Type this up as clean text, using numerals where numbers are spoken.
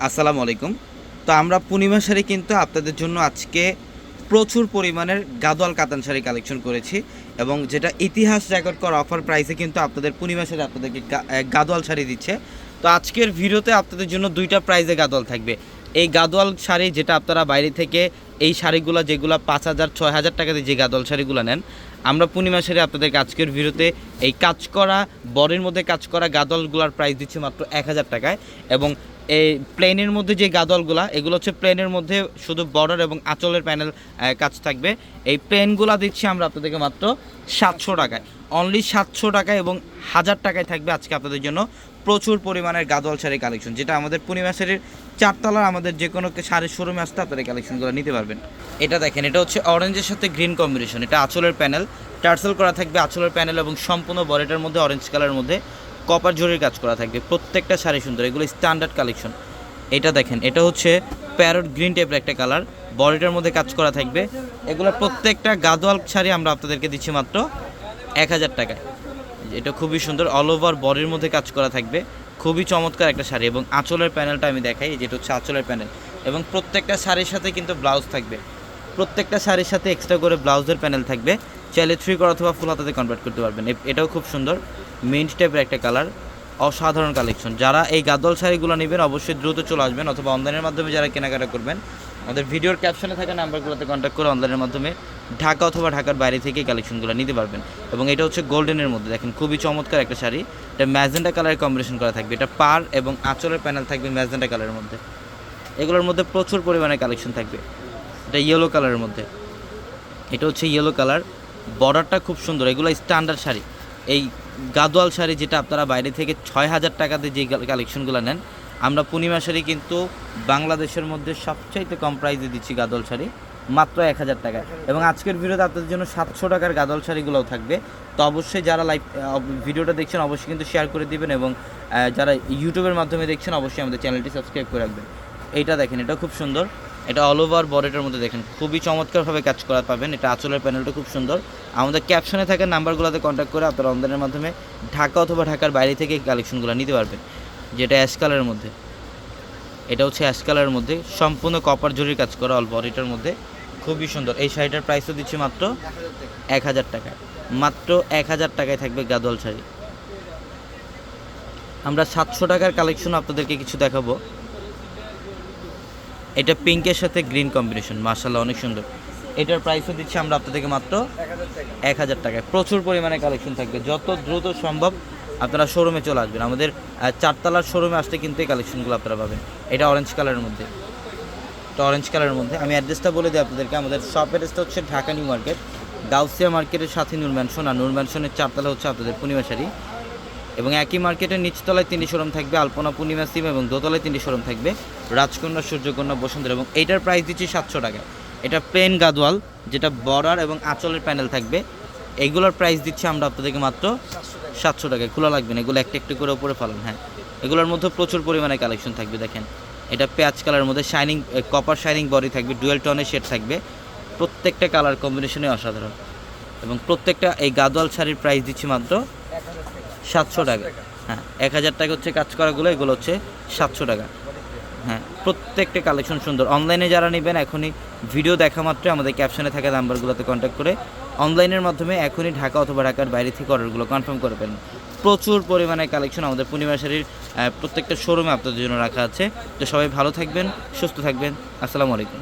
আসসালামু আলাইকুম। তো আমরা পূর্ণিমা শাড়ি কিন্তু আপনাদের জন্য আজকে প্রচুর পরিমাণের গাদোয়াল কাতান শাড়ি কালেকশন করেছি এবং যেটা ইতিহাস রেকর্ড করা অফার প্রাইসে কিন্তু আপনাদের পূর্ণিমা শাড়ি আপনাদেরকে গাদোয়াল শাড়ি দিচ্ছে। তো আজকের ভিডিওতে আপনাদের জন্য দুইটা প্রাইসে গাদোয়াল থাকবে। এই গাদোয়াল শাড়ি যেটা আপনারা বাইরে থেকে এই শাড়িগুলো যেগুলো 5,000 6,000 টাকাতে যে গাদোয়াল শাড়িগুলো নেন, আমরা পূর্ণিমা শাড়ি আপনাদেরকে আজকের ভিডিওতে এই কাজ করা বরের মধ্যে কাজ করা গাদোয়ালগুলোর প্রাইস দিচ্ছি মাত্র 1,000 টাকায়। এবং এই প্লেনের মধ্যে যে গাদোয়ালগুলো এগুলো হচ্ছে প্লেনের মধ্যে শুধু বর্ডার এবং আঁচলের প্যানেল কাজ থাকবে। এই প্লেনগুলো দিচ্ছি আমরা আপনাদেরকে মাত্র 700 টাকায়, অনলি 700 টাকায় এবং 1000 টাকায় থাকবে আজকে আপনাদের জন্য প্রচুর পরিমাণের গাদোয়াল শাড়ি কালেকশন, যেটা আমাদের পূর্ণিমা শাড়ির 4 তলার আমাদের যে কোনো শাড়ির শোরুমে আসতে আপনারা এই কালেকশনগুলো নিতে পারবেন। এটা দেখেন, এটা হচ্ছে অরেঞ্জের সাথে গ্রিন কম্বিনেশন, এটা আঁচলের প্যানেল টার্সেল করা থাকবে আঁচলের প্যানেল এবং সম্পূর্ণ বডিটার মধ্যে অরেঞ্জ কালারের মধ্যে কপার জরির কাজ করা থাকবে। প্রত্যেকটা শাড়ি সুন্দর, এগুলো স্ট্যান্ডার্ড কালেকশন। এটা দেখেন, এটা হচ্ছে প্যারট গ্রিন টাইপের একটা কালার, বডিটার মধ্যে কাজ করা থাকবে। এগুলো প্রত্যেকটা গাদোয়াল শাড়ি আমরা আপনাদেরকে দিচ্ছি মাত্র 1,000 টাকায়। এটা খুবই সুন্দর, অল ওভার বডির মধ্যে কাজ করা থাকবে, খুবই চমৎকার একটা শাড়ি। এবং আঁচলের প্যানেলটা আমি দেখাই, যেটা হচ্ছে আঁচলের প্যানেল এবং প্রত্যেকটা শাড়ির সাথে কিন্তু ব্লাউজ থাকবে, প্রত্যেকটা শাড়ির সাথে এক্সট্রা করে ব্লাউজের প্যানেল থাকবে। চাইলে 3 করা অথবা ফুল হাতাতে কনভার্ট করতে পারবেন। এটাও খুব সুন্দর, মিন্ট টাইপের একটা কালার, অসাধারণ কালেকশন। যারা এই গাদোয়াল শাড়িগুলো নেবেন অবশ্যই দ্রুত চলে আসবেন, অথবা অনলাইনের মাধ্যমে যারা কেনাকাটা করবেন আমাদের ভিডিওর ক্যাপশনে থাকা নাম্বারগুলোতে কন্ট্যাক্ট করে অনলাইনের মাধ্যমে ঢাকা অথবা ঢাকার বাইরে থেকে কালেকশনগুলো নিতে পারবেন। এবং এটা হচ্ছে গোল্ডেনের মধ্যে, দেখেন খুবই চমৎকার একটা শাড়ি, এটা ম্যাজেন্টা কালারের কম্বিনেশন করা থাকবে। এটা পার এবং আঁচলের প্যানেল থাকবে ম্যাজেন্টা কালারের মধ্যে। এগুলোর মধ্যে প্রচুর পরিমাণে কালেকশন থাকবে। এটা ইয়েলো কালারের মধ্যে, এটা হচ্ছে ইয়েলো কালার, বর্ডারটা খুব সুন্দর। এগুলো স্ট্যান্ডার্ড শাড়ি, এই গাদোয়াল শাড়ি যেটা আপনারা বাইরে থেকে 6,000 টাকাতে যে কালেকশনগুলো নেন, আমরা পূর্ণিমা শাড়ি কিন্তু বাংলাদেশের মধ্যে সবচাইতে কম প্রাইসে দিচ্ছি গাদোয়াল শাড়ি মাত্র 1,000 টাকায়। এবং আজকের ভিডিওতে আপনাদের জন্য 700 টাকার গাদোয়াল শাড়িগুলোও থাকবে। তো অবশ্যই যারা লাইভ ভিডিওটা দেখছেন অবশ্যই কিন্তু শেয়ার করে দিবেন, এবং যারা ইউটিউবের মাধ্যমে দেখছেন অবশ্যই আমাদের চ্যানেলটি সাবস্ক্রাইব করে রাখবেন। এইটা দেখেন, এটা খুব সুন্দর, এটা অল ওভার বডিটার মধ্যে দেখেন খুবই চমৎকারভাবে কাজ করা পাবেন। এটা আঁচলের প্যানেলটা খুব সুন্দর। আমাদের ক্যাপশনে থাকা নাম্বারগুলোতে কন্ট্যাক্ট করে আপনারা অনলাইনের মাধ্যমে ঢাকা অথবা ঢাকার বাইরে থেকে কালেকশনগুলো নিতে পারবেন। যেটা অ্যাশ কালারের মধ্যে, এটা হচ্ছে অ্যাশ কালারের মধ্যে সম্পূর্ণ কপার জরির কাজ করা অল বডিটার মধ্যে, খুবই সুন্দর। এই শাড়িটার প্রাইসও দিচ্ছি মাত্র 1,000 টাকায়, মাত্র 1,000 টাকায় থাকবে গাদোয়াল শাড়ি। আমরা 700 টাকার কালেকশন আপনাদেরকে কিছু দেখাবো। এটা পিঙ্কের সাথে গ্রিন কম্বিনেশন, মাশাআল্লাহ অনেক সুন্দর। এটার প্রাইসও দিচ্ছি আমরা আপনাদেরকে মাত্র 1,000 টাকায়। প্রচুর পরিমাণে কালেকশন থাকবে, যত দ্রুত সম্ভব আপনারা শোরুমে চলে আসবেন। আমাদের 4 তলার শোরুমে আসতে কিন্তু এই কালেকশনগুলো আপনারা পাবেন। এটা অরেঞ্জ কালারের মধ্যে, এটা অরেঞ্জ কালারের মধ্যে। আমি অ্যাড্রেসটা বলে দিই আপনাদেরকে। আমাদের শপ অ্যাড্রেসটা হচ্ছে ঢাকা নিউ মার্কেট, গাউসিয়া মার্কেটের সাথে নূর ম্যানশন, আর নূর ম্যানশনের 4 তলা হচ্ছে আপনাদের পূর্ণিমা শাড়ি। এবং একই মার্কেটের নিচতলায় 3টি শোরুম থাকবে, আলপনা পূর্ণিমা সিম, এবং দোতলায় 3টি শোরুম থাকবে, রাজকন্যা, সূর্যকন্যা, বসুন্ধরা। এবং এইটার প্রাইস দিচ্ছি 700 টাকায়। এটা প্লেন গাদোয়াল, যেটা বর্ডার এবং আঁচলের প্যানেল থাকবে। এইগুলোর প্রাইস দিচ্ছি আমরা আপনাদেরকে মাত্র 700 টাকায়। খোলা লাগবে না, এগুলো একটা একটু করে উপরে ফেলেন। হ্যাঁ, এগুলোর মধ্যে প্রচুর পরিমাণে কালেকশন থাকবে। দেখেন, এটা পেঁয়াজ কালারের মধ্যে শাইনিং কপার শাইনিং বডি থাকবে, ডুয়েল টোনের শেড থাকবে, প্রত্যেকটা কালার কম্বিনেশনে অসাধারণ। এবং প্রত্যেকটা এই গাদোয়াল শাড়ির প্রাইস দিচ্ছি মাত্র 700 টাকা। হ্যাঁ, 1,000 টাকা হচ্ছে কাজ করাগুলো, এগুলো হচ্ছে 700 টাকা। হ্যাঁ, প্রত্যেকটা কালেকশন সুন্দর। অনলাইনে যারা নেবেন এখনই ভিডিও দেখা মাত্রই আমাদের ক্যাপশনে থাকা নাম্বারগুলোতে কন্ট্যাক্ট করে অনলাইনের মাধ্যমে এখনই ঢাকা অথবা ঢাকার বাইরে থেকে অর্ডারগুলো কনফার্ম করে ফেলুন। প্রচুর পরিমাণে কালেকশন আমাদের পূর্ণিমা শাড়ির প্রত্যেকটা শোরুমে আপনাদের জন্য রাখা আছে। তো সবাই ভালো থাকবেন, সুস্থ থাকবেন। আসসালামু আলাইকুম।